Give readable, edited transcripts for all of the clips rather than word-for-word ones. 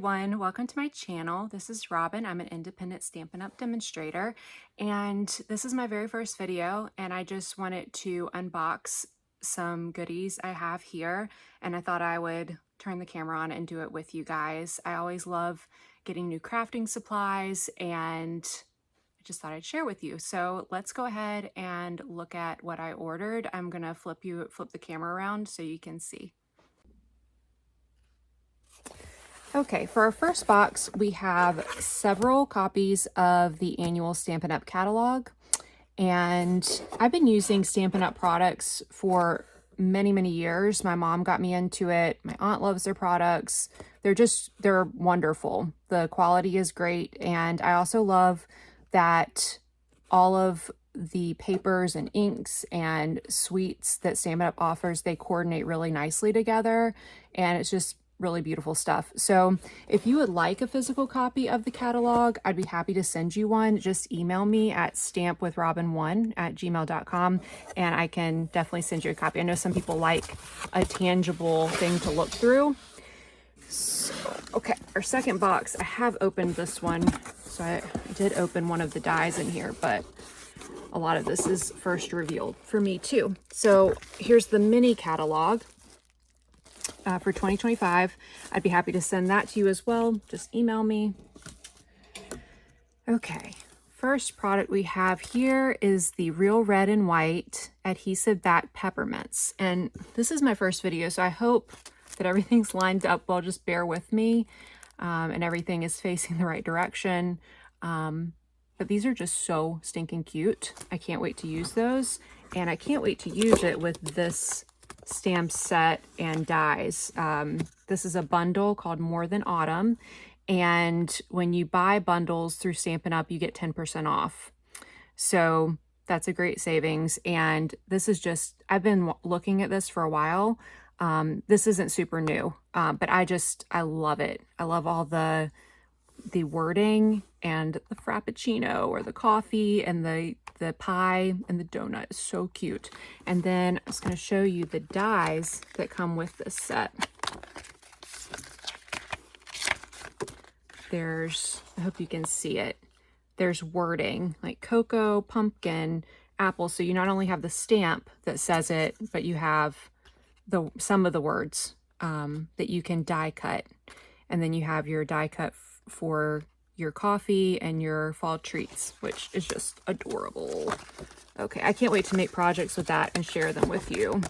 everyone, welcome to my channel. This is Robin. I'm an independent Stampin' Up! Demonstrator, and this is my very first video, and I just wanted to unbox some goodies I have here, and I thought I would turn the camera on and do it with you guys. I always love getting new crafting supplies, and I just thought I'd share with you. So let's go ahead and look at what I ordered. I'm gonna flip the camera around so you can see. Okay, for our first box, we have several copies of the annual Stampin' Up! Catalog. And I've been using Stampin' Up! Products for many, many years. My mom got me into it. My aunt loves their products. They're wonderful. The quality is great. And I also love that all of the papers and inks and sweets that Stampin' Up! Offers, they coordinate really nicely together. And it's just really beautiful stuff. So if you would like a physical copy of the catalog, I'd be happy to send you one. Just email me at stampwithrobin1@gmail.com and I can definitely send you a copy. I know some people like a tangible thing to look through. So, okay, our second box, I have opened this one. So I did open one of the dies in here, but a lot of this is first revealed for me too. So here's the mini catalog. For 2025. I'd be happy to send that to you as well. Just email me. Okay, first product we have here is the Real Red and White Adhesive Back Peppermints. And this is my first video, so I hope that everything's lined up well. Just bear with me and everything is facing the right direction. But these are just so stinking cute. I can't wait to use those. And I can't wait to use it with this stamp set and dies. This is a bundle called More Than Autumn, and when you buy bundles through Stampin' Up, you get 10% off. So that's a great savings. And this is just, I've been looking at this for a while. This isn't super new, but I love it. I love all the wording and the frappuccino or the coffee and the pie and the donut is so cute. And then I'm just going to show you the dies that come with this set. I hope you can see it. There's wording like cocoa, pumpkin, apple. So you not only have the stamp that says it, but you have some of the words that you can die cut. And then you have your die cut for your coffee and your fall treats, which is just adorable. Okay, I can't wait to make projects with that and share them with you.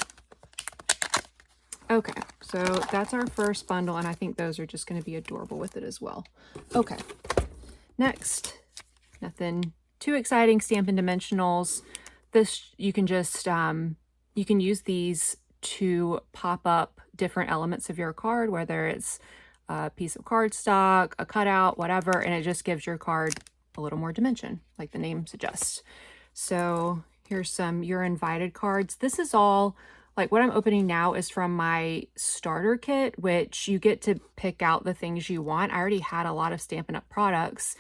Okay, so that's our first bundle, and I think those are just going to be adorable with it as well. Okay, next, nothing too exciting, Stampin' Dimensionals. This, you can just, you can use these to pop up different elements of your card, whether it's a piece of cardstock, a cutout, whatever, and it just gives your card a little more dimension, like the name suggests. So here's some You're Invited cards. This is all, like what I'm opening now is from my starter kit, which you get to pick out the things you want. I already had a lot of Stampin' Up! Products,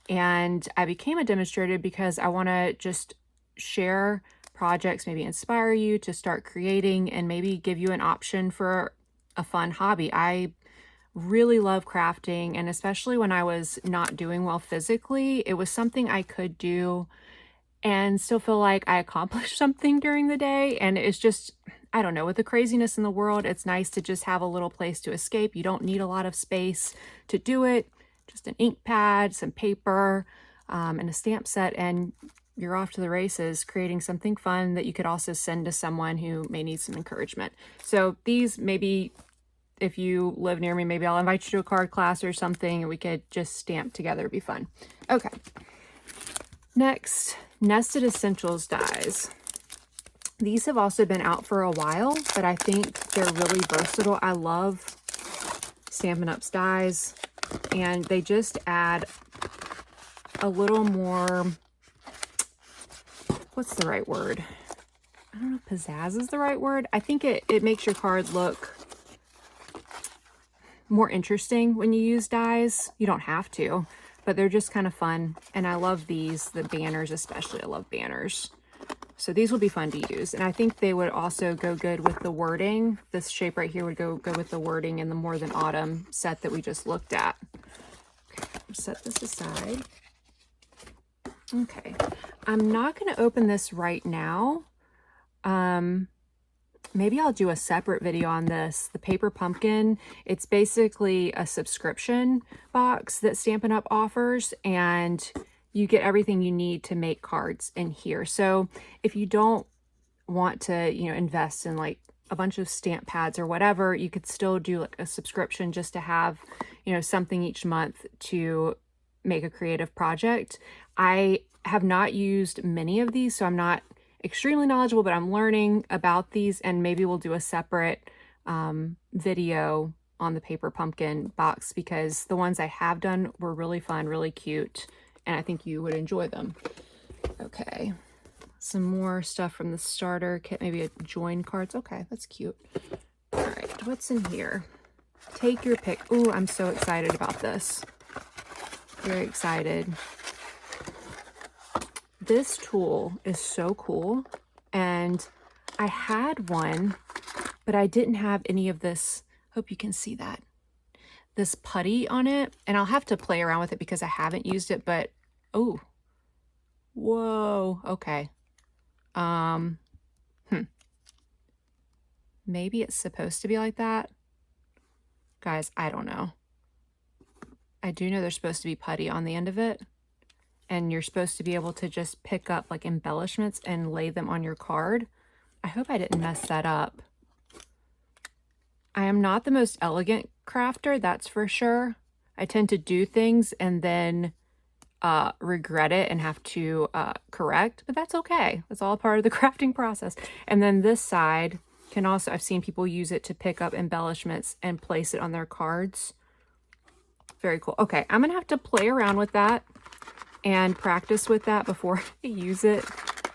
and I became a demonstrator because I want to just share projects, maybe inspire you to start creating and maybe give you an option for a fun hobby. I really love crafting, and especially when I was not doing well physically, it was something I could do and still feel like I accomplished something during the day. And it's just, I don't know, with the craziness in the world, it's nice to just have a little place to escape. You don't need a lot of space to do it. Just an ink pad, some paper, and a stamp set, and you're off to the races creating something fun that you could also send to someone who may need some encouragement. So these, maybe if you live near me, maybe I'll invite you to a card class or something and we could just stamp together. It'd be fun. Okay. Next, Nested Essentials dies. These have also been out for a while, but I think they're really versatile. I love Stampin' Up's dies, and they just add a little more, what's the right word? I don't know if pizzazz is the right word. I think it makes your card look more interesting when you use dies. You don't have to, but they're just kind of fun. And I love these, the banners especially. I love banners. So these will be fun to use. And I think they would also go good with the wording. This shape right here would go with the wording in the More Than Autumn set that we just looked at. Okay, set this aside. Okay, I'm not going to open this right now. Maybe I'll do a separate video on this. The Paper Pumpkin, it's basically a subscription box that Stampin' Up! Offers, and you get everything you need to make cards in here. So if you don't want to, you know, invest in like a bunch of stamp pads or whatever, you could still do like a subscription just to have, you know, something each month to make a creative project. I have not used many of these, so I'm not extremely knowledgeable, but I'm learning about these, and maybe we'll do a separate video on the Paper Pumpkin box, because the ones I have done were really fun, really cute, and I think you would enjoy them. Okay, some more stuff from the starter kit, maybe a join cards. Okay, that's cute. All right, what's in here? Take your pick. Ooh, I'm so excited about this. Very excited. This tool is so cool, and I had one, but I didn't have any of this. Hope you can see that. This putty on it, and I'll have to play around with it because I haven't used it, but oh, whoa, okay. Maybe it's supposed to be like that. Guys, I don't know. I do know there's supposed to be putty on the end of it, and you're supposed to be able to just pick up like embellishments and lay them on your card. I hope I didn't mess that up. I am not the most elegant crafter, that's for sure. I tend to do things and then regret it and have to correct, but that's okay. That's all part of the crafting process. And then this side can also, I've seen people use it to pick up embellishments and place it on their cards. Very cool. Okay, I'm gonna have to play around with that and practice with that before I use it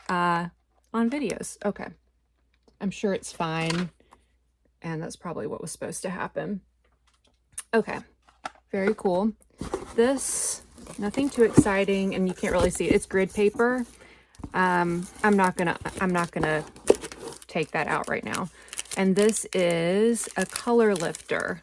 on videos. Okay, I'm sure it's fine, and that's probably what was supposed to happen. Okay, very cool. This, nothing too exciting, and you can't really see it. It's grid paper. I'm not gonna take that out right now. And this is a color lifter.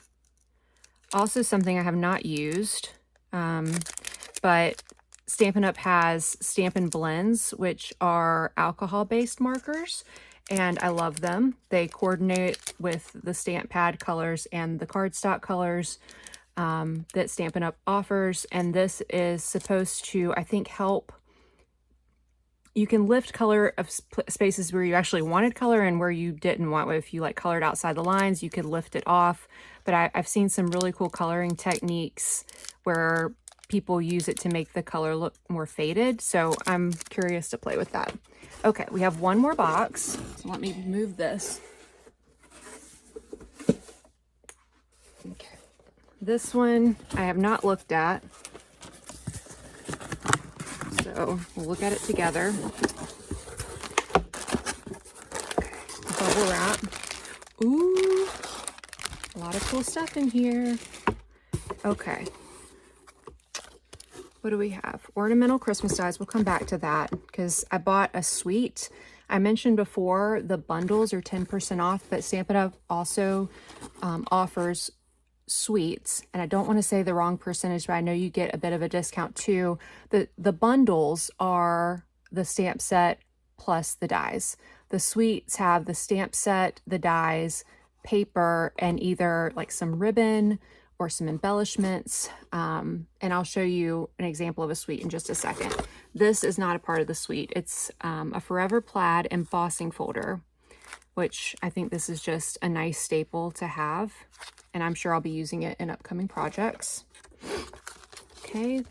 Also something I have not used, but Stampin' Up! Has Stampin' Blends, which are alcohol-based markers, and I love them. They coordinate with the stamp pad colors and the cardstock colors that Stampin' Up! Offers, and this is supposed to, I think, help. You can lift color of spaces where you actually wanted color and where you didn't want. If you like colored outside the lines, you could lift it off. But I've seen some really cool coloring techniques where people use it to make the color look more faded. So I'm curious to play with that. Okay, we have one more box. So let me move this. Okay, this one I have not looked at. So we'll look at it together. Okay, bubble wrap. Ooh, a lot of cool stuff in here. Okay. What do we have? Ornamental Christmas dies. We'll come back to that because I bought a suite. I mentioned before the bundles are 10% off, but Stampin' Up! Also offers suites, and I don't want to say the wrong percentage, but I know you get a bit of a discount too. The bundles are the stamp set plus the dies. The suites have the stamp set, the dies, paper, and either like some ribbon or some embellishments. And I'll show you an example of a suite in just a second. This is not a part of the suite. It's a Forever Plaid embossing folder, which I think this is just a nice staple to have, and I'm sure I'll be using it in upcoming projects. Okay,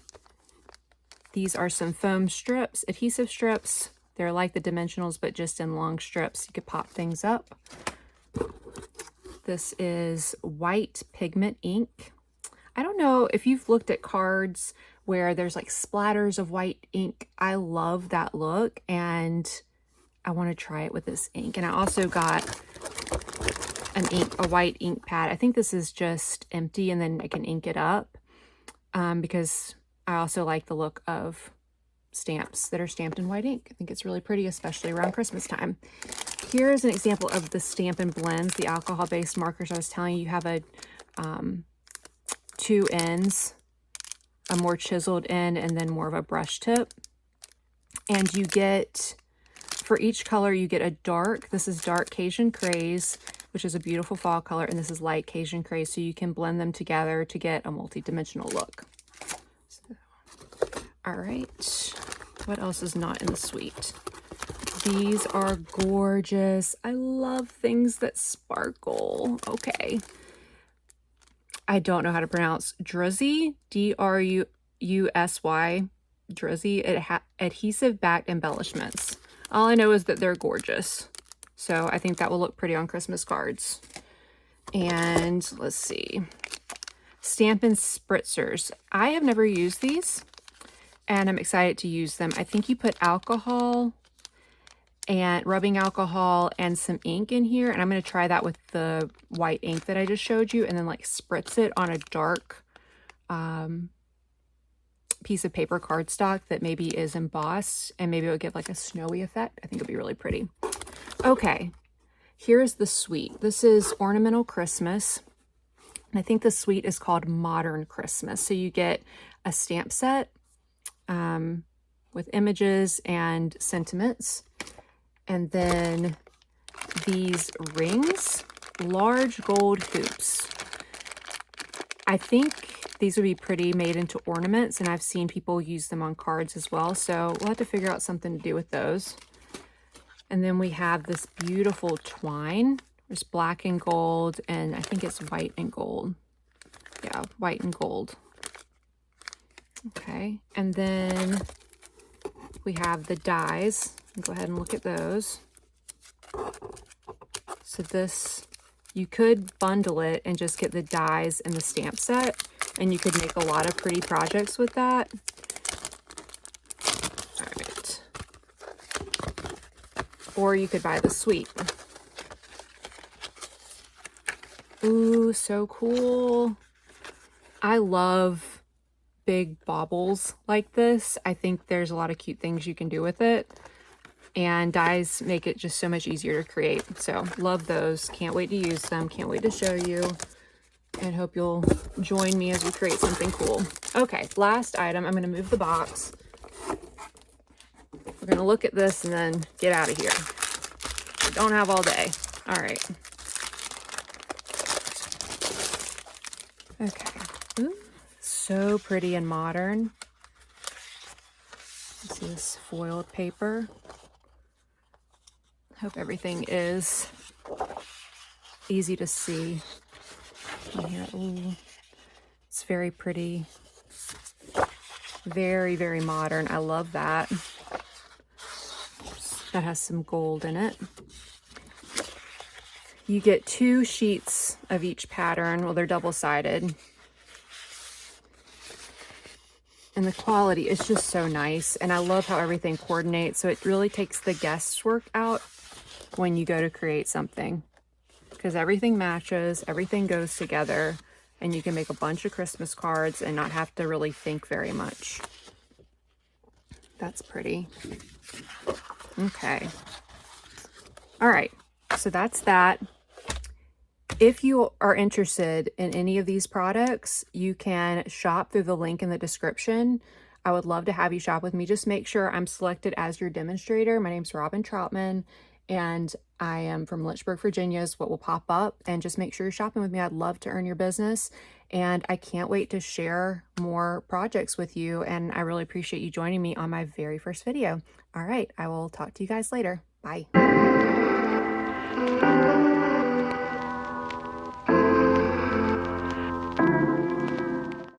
these are some foam strips, adhesive strips. They're like the dimensionals, but just in long strips. You could pop things up. This is white pigment ink. I don't know if you've looked at cards where there's like splatters of white ink. I love that look, and I want to try it with this ink. And I also got a white ink pad. I think this is just empty, and then I can ink it up because I also like the look of stamps that are stamped in white ink. I think it's really pretty, especially around Christmas time. Here's an example of the Stampin' Blends, the alcohol-based markers I was telling you. You have a 2 ends, a more chiseled end, and then more of a brush tip. And you get, for each color, you get a dark, this is dark Cajun Craze, which is a beautiful fall color, and this is light Cajun Craze, so you can blend them together to get a multi-dimensional look. So, all right, what else is not in the suite? These are gorgeous. I love things that sparkle. Okay. I don't know how to pronounce Drusy, D-R-U-S-Y, Drusy, adhesive backed embellishments. All I know is that they're gorgeous. So I think that will look pretty on Christmas cards. And let's see, Stampin' Spritzers. I have never used these, and I'm excited to use them. I think you put alcohol and rubbing alcohol and some ink in here, and I'm going to try that with the white ink that I just showed you, and then like spritz it on a dark piece of paper cardstock that maybe is embossed, and maybe it would give like a snowy effect. I think it'd be really pretty. Okay, here's the suite. This is Ornamental Christmas, and I think the suite is called Modern Christmas. So you get a stamp set with images and sentiments, and then these rings, large gold hoops. I think these would be pretty made into ornaments, and I've seen people use them on cards as well, so we'll have to figure out something to do with those. And then we have this beautiful twine. There's black and gold, and I think it's white and gold. Yeah, white and gold. Okay, and then we have the dies. Go ahead and look at those. So this, you could bundle it and just get the dies and the stamp set, and you could make a lot of pretty projects with that. All right. Or you could buy the suite. Ooh, so cool. I love big baubles like this. I think there's a lot of cute things you can do with it. And dies make it just so much easier to create. So love those. Can't wait to use them. Can't wait to show you. And hope you'll join me as we create something cool. Okay, last item. I'm going to move the box. We're going to look at this and then get out of here. We don't have all day. All right. Okay. Ooh, so pretty and modern. This is foiled paper. Hope everything is easy to see. Here, ooh, it's very pretty. Very, very modern. I love that. That has some gold in it. You get 2 sheets of each pattern. Well, they're double-sided. And the quality is just so nice. And I love how everything coordinates. So it really takes the guesswork out when you go to create something, because everything matches, everything goes together, and you can make a bunch of Christmas cards and not have to really think very much. That's pretty. Okay. All right. So that's that. If you are interested in any of these products, you can shop through the link in the description. I would love to have you shop with me. Just make sure I'm selected as your demonstrator. My name's Robin Troutman, and I am from Lynchburg, Virginia is what will pop up. And just make sure you're shopping with me. I'd love to earn your business. And I can't wait to share more projects with you. And I really appreciate you joining me on my very first video. All right, I will talk to you guys later. Bye.